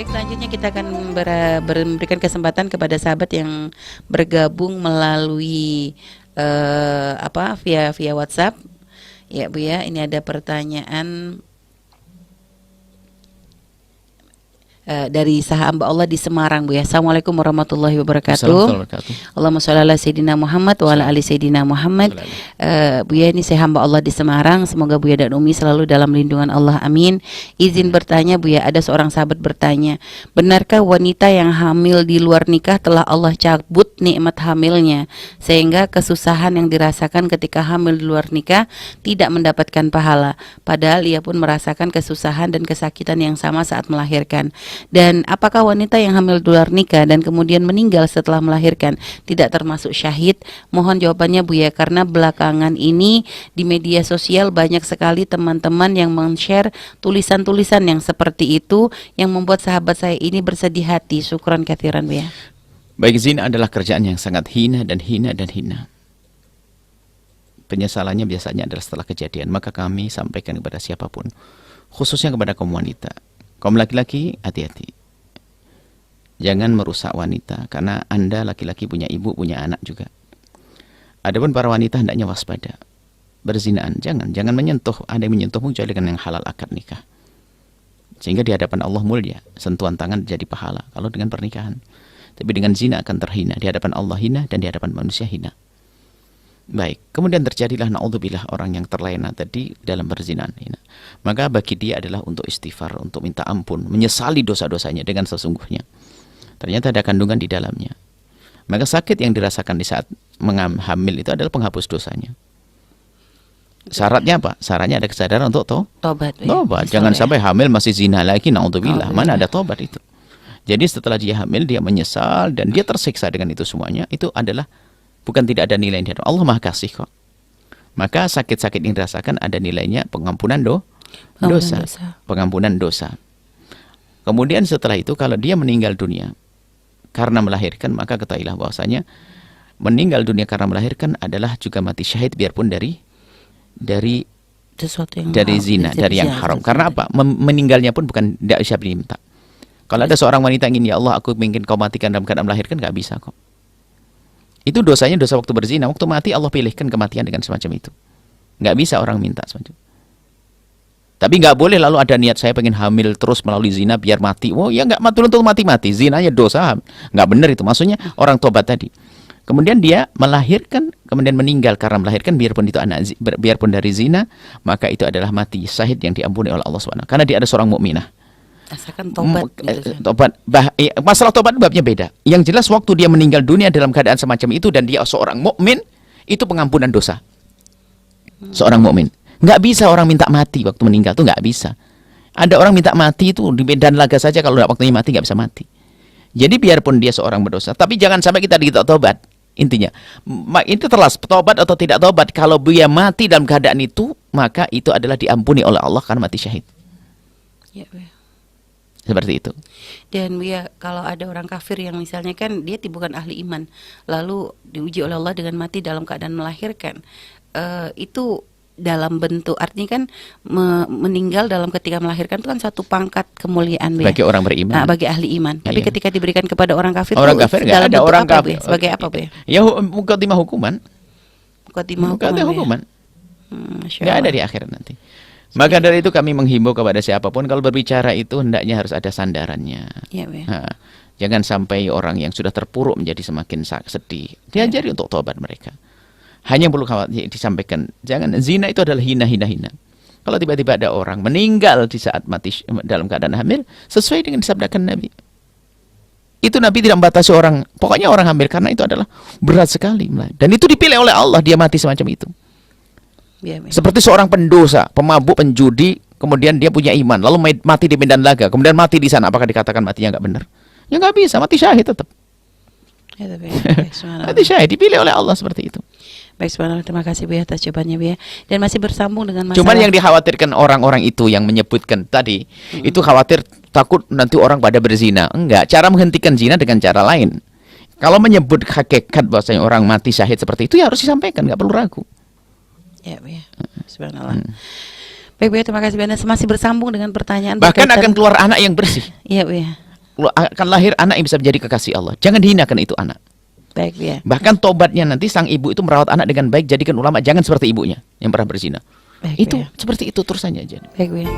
Baik, selanjutnya kita akan memberikan kesempatan kepada sahabat yang bergabung melalui via WhatsApp. Ya Bu ya, ini ada pertanyaan dari hamba Allah di Semarang Bu ya. Assalamualaikum warahmatullahi wabarakatuh. Allahumma sholli ala sayyidina Muhammad wa ala ali sayyidina Muhammad. Bu ya, ini saya hamba Allah di Semarang. Semoga Bu ya dan Umi selalu dalam lindungan Allah, amin. Izin bertanya Bu ya, ada seorang sahabat bertanya, benarkah wanita yang hamil di luar nikah telah Allah cabut nikmat hamilnya sehingga kesusahan yang dirasakan ketika hamil di luar nikah tidak mendapatkan pahala, padahal ia pun merasakan kesusahan dan kesakitan yang sama saat melahirkan? Dan apakah wanita yang hamil di luar nikah dan kemudian meninggal setelah melahirkan tidak termasuk syahid? Mohon jawabannya Bu ya, karena belakangan ini di media sosial banyak sekali teman-teman yang men-share tulisan-tulisan yang seperti itu yang membuat sahabat saya ini bersedih hati. Syukran katsiran Bu ya. Baik, zina adalah kerjaan yang sangat hina dan hina dan hina. Penyesalannya biasanya adalah setelah kejadian. Maka kami sampaikan kepada siapapun, khususnya kepada kaum wanita, kaum laki-laki, hati-hati. Jangan merusak wanita, karena Anda laki-laki punya ibu, punya anak juga. Adapun para wanita hendaknya waspada. Berzinaan, jangan menyentuh, ada yang menyentuhmu kecuali dengan yang halal akad nikah. Sehingga di hadapan Allah mulia, sentuhan tangan jadi pahala kalau dengan pernikahan. Tapi dengan zina akan terhina, di hadapan Allah hina dan di hadapan manusia hina. Baik, kemudian terjadilah naudzubillah orang yang terlena tadi dalam berzinaan. Maka bagi dia adalah untuk istighfar, untuk minta ampun, menyesali dosa-dosanya dengan sesungguhnya. Ternyata ada kandungan di dalamnya. Maka sakit yang dirasakan di saat hamil itu adalah penghapus dosanya. Syaratnya apa? Syaratnya ada kesadaran untuk tobat. Tobat. Jangan sampai hamil masih zina lagi, naudzubillah. Mana ada tobat itu? Jadi setelah dia hamil, dia menyesal dan dia tersiksa dengan itu semuanya. Itu adalah bukan tidak ada nilai di hadapan Allah. Maha kasih kok. Maka sakit-sakit yang dirasakan ada nilainya pengampunan dosa. Pengampunan dosa. Kemudian setelah itu kalau dia meninggal dunia karena melahirkan, maka ketahuilah bahwasanya meninggal dunia karena melahirkan adalah juga mati syahid, biarpun dari sesuatu yang dari zina, dari yang haram. Karena apa? Meninggalnya pun bukan tidak bisa diminta. Kalau ada seorang wanita ingin, ya Allah aku ingin kau matikan dalam keadaan melahirkan, nggak bisa kok. Itu dosanya dosa waktu berzina. Waktu mati Allah pilihkan kematian dengan semacam itu. Nggak bisa orang minta semacam itu. Tapi nggak boleh lalu ada niat saya pengen hamil terus melalui zina biar mati. Oh ya nggak betul mati-mati. Zinanya dosa. Nggak benar itu. Maksudnya orang tobat tadi. Kemudian dia melahirkan, kemudian meninggal karena melahirkan, biarpun itu biarpun dari zina, maka itu adalah mati syahid yang diampuni oleh Allah SWT. Karena dia ada seorang mukminah. Asalkan tobat. Masalah tobat babnya beda. Yang jelas waktu dia meninggal dunia dalam keadaan semacam itu dan dia seorang mukmin, itu pengampunan dosa. Seorang mukmin. Nggak bisa orang minta mati waktu meninggal, itu nggak bisa. Ada orang minta mati itu di medan laga saja, kalau waktunya mati nggak bisa mati. Jadi biarpun dia seorang berdosa, tapi jangan sampai kita tidak tobat. Intinya, itu terlas tobat atau tidak tobat. Kalau dia mati dalam keadaan itu, maka itu adalah diampuni oleh Allah karena mati syahid. Ya, seperti itu. Dan ya, kalau ada orang kafir yang misalnya kan dia bukan ahli iman, lalu diuji oleh Allah dengan mati dalam keadaan melahirkan, itu dalam bentuk, artinya kan meninggal dalam ketika melahirkan itu kan satu pangkat kemuliaan bagi orang beriman, bagi ahli iman. Tapi ketika diberikan kepada orang kafir, kafir nggak ada orang kafir. Sebagai apa Bu? Ya mukaddimah hukuman. Hukuman. Nggak ada di akhirat nanti. Maka dari itu kami menghimbau kepada siapapun kalau berbicara itu hendaknya harus ada sandarannya. Ya, jangan sampai orang yang sudah terpuruk menjadi semakin sedih. Diajari untuk tobat mereka. Hanya perlu disampaikan, jangan zina itu adalah hina. Kalau tiba-tiba ada orang meninggal di saat mati dalam keadaan hamil, sesuai dengan disabdakan Nabi. Itu Nabi tidak membatasi orang, pokoknya orang hamil, karena itu adalah berat sekali. Dan itu dipilih oleh Allah, dia mati semacam itu. Seperti seorang pendosa, pemabuk, penjudi, kemudian dia punya iman, lalu mati di medan laga, kemudian mati di sana, apakah dikatakan matinya nggak benar? Ya nggak bisa, mati syahid tetap. Mati syahid, dipilih oleh Allah seperti itu. Baik, subhanallah, terima kasih Bu ya atas jawabannya Bu ya. Dan masih bersambung dengan masalah. Cuman yang dikhawatirkan orang-orang itu yang menyebutkan tadi, itu khawatir takut nanti orang pada berzina. Enggak, cara menghentikan zina dengan cara lain. Kalau menyebut hakikat bahwasanya orang mati syahid seperti itu, ya harus disampaikan, nggak perlu ragu. Ya Bu ya, subhanallah. Baik Bu ya, terima kasih Bu ya. Masih bersambung dengan pertanyaan. Bahkan akan keluar anak yang bersih. Iya Bu ya. akan lahir anak yang bisa menjadi kekasih Allah. Jangan dihinakan itu anak. Baik, Bu ya. Bahkan tobatnya nanti sang ibu itu merawat anak dengan baik, jadikan ulama, jangan seperti ibunya yang pernah berzina. Baik, Itu Bu ya. seperti itu terusannya aja. Baik, Bu ya.